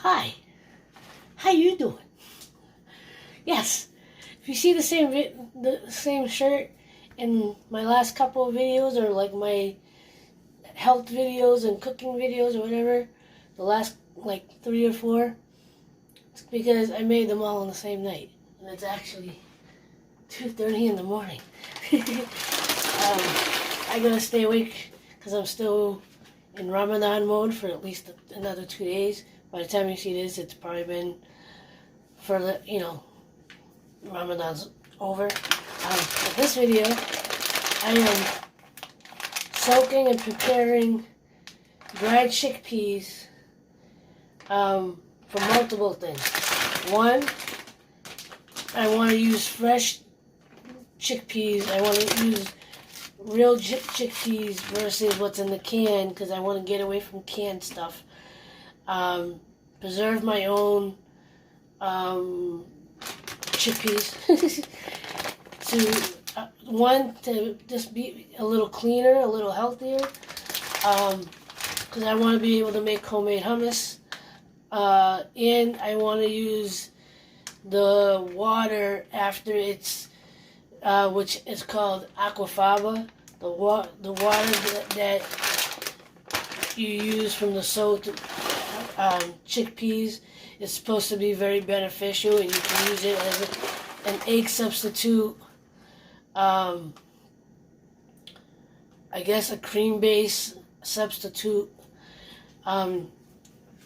Hi, how you doing? Yes, if you see the same shirt in my last couple of videos, or like my health videos and cooking videos or whatever, the last like 3 or 4, it's because I made them all on the same night, and it's actually 2:30 in the morning. I gotta stay awake because I'm still in Ramadan mode for at least another 2 days. By the time you see this, it's probably been further, Ramadan's over. For this video, I am soaking and preparing dried chickpeas for multiple things. One, I want to use fresh chickpeas. I want to use real chickpeas versus what's in the can because I want to get away from canned stuff. Preserve my own chickpeas to just be a little cleaner, a little healthier, because I want to be able to make homemade hummus, and I want to use the water after it's which is called Aquafaba, the water that you use from the soaked chickpeas is supposed to be very beneficial, and you can use it as an egg substitute. I guess a cream-based substitute.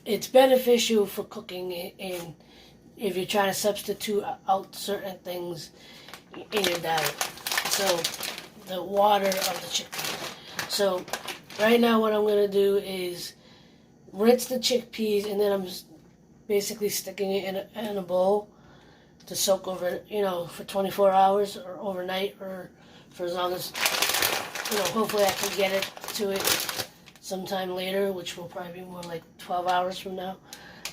It's beneficial for cooking, and if you're trying to substitute out certain things in your diet. So, the water of the chickpeas. So, right now what I'm going to do is rinse the chickpeas, and then I'm basically sticking it in a bowl to soak over, for 24 hours or overnight, or for as long as, hopefully I can get it to it sometime later, which will probably be more like 12 hours from now.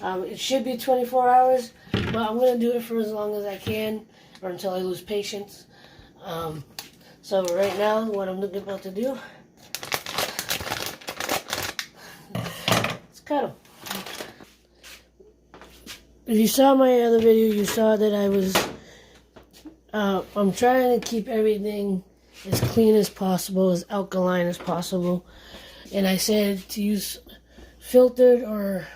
It should be 24 hours, but I'm going to do it for as long as I can, or until I lose patience. So right now, what I'm about to do, let's cut them. If you saw my other video, you saw that I was, I'm trying to keep everything as clean as possible, as alkaline as possible. And I said to use filtered or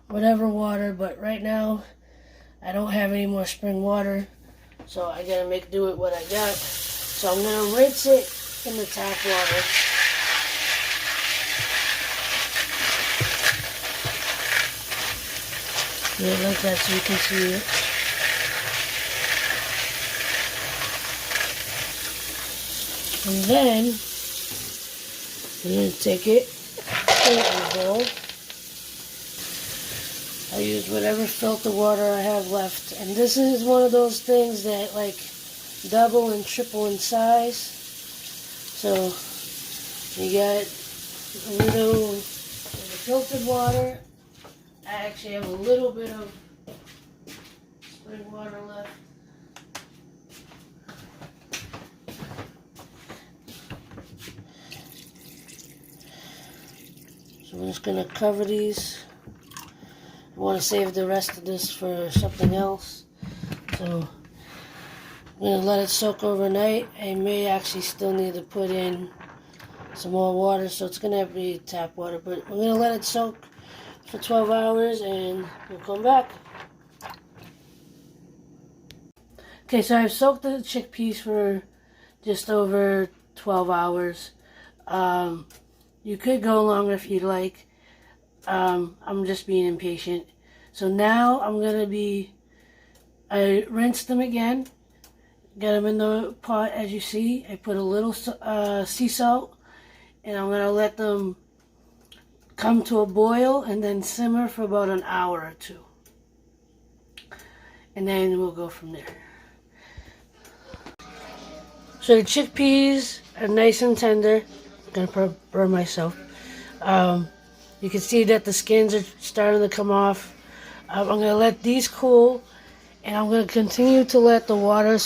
whatever water, but right now I don't have any more spring water, so I gotta make do with what I got. So I'm gonna rinse it in the tap water. Yeah, like that, so you can see it. And then I'm gonna take it, put it in a bowl. I use whatever filter water I have left, and this is one of those things that like double and triple in size. So you got a little of the filtered water. I actually have a little bit of spring water left. So I'm just going to cover these. I want to save the rest of this for something else. So I'm going to let it soak overnight. I may actually still need to put in some more water, so it's going to have to be tap water. But I'm going to let it soak for 12 hours, and we'll come back. Okay, so I've soaked the chickpeas for just over 12 hours. You could go longer if you'd like. I'm just being impatient. So now I rinsed them again, got them in the pot as you see. I put a little sea salt, and I'm going to let them come to a boil and then simmer for about an hour or 2. And then we'll go from there. So the chickpeas are nice and tender. I'm going to burn myself. You can see that the skins are starting to come off. I'm going to let these cool, and I'm going to continue to let the water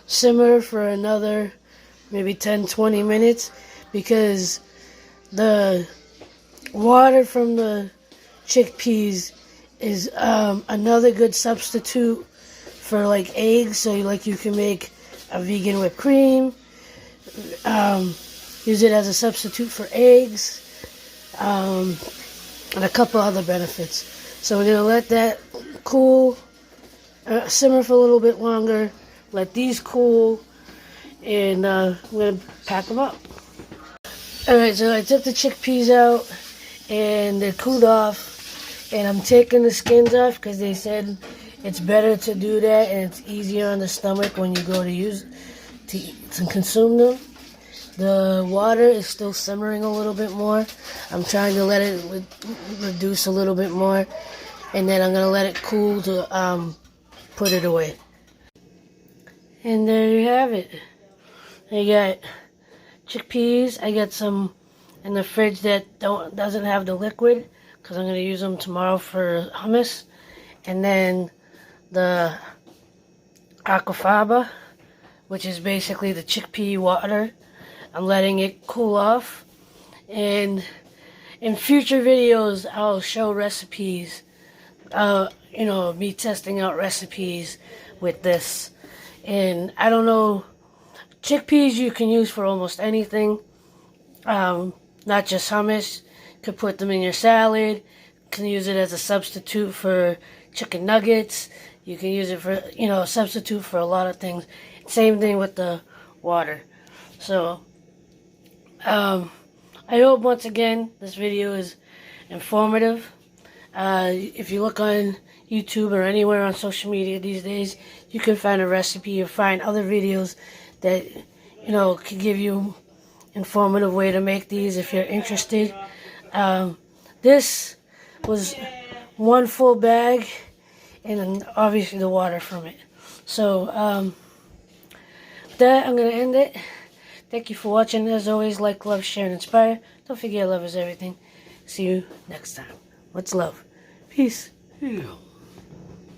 simmer for another maybe 10-20 minutes, because the water from the chickpeas is another good substitute for like eggs. So like you can make a vegan whipped cream. Use it as a substitute for eggs. And a couple other benefits. So we're going to let that cool, simmer for a little bit longer, let these cool, and I'm going to pack them up. Alright, so I took the chickpeas out, and they're cooled off, and I'm taking the skins off because they said it's better to do that, and it's easier on the stomach when you go to consume them. The water is still simmering a little bit more. I'm trying to let it reduce a little bit more. And then I'm going to let it cool to put it away. And there you have it. I got chickpeas. I got some in the fridge that doesn't have the liquid, because I'm going to use them tomorrow for hummus. And then the aquafaba, which is basically the chickpea water. I'm letting it cool off, and in future videos I'll show recipes, me testing out recipes with this. And I don't know, chickpeas you can use for almost anything, not just hummus. You could put them in your salad, you can use it as a substitute for chicken nuggets, you can use it for, a substitute for a lot of things. Same thing with the water. So I hope once again this video is informative. If you look on YouTube or anywhere on social media these days, you can find a recipe or find other videos that can give you informative way to make these if you're interested. This was one full bag, and then obviously the water from it. So with that, I'm gonna end it. Thank you for watching. As always, like, love, share, and inspire. Don't forget, love is everything. See you next time. What's love? Peace. Yeah.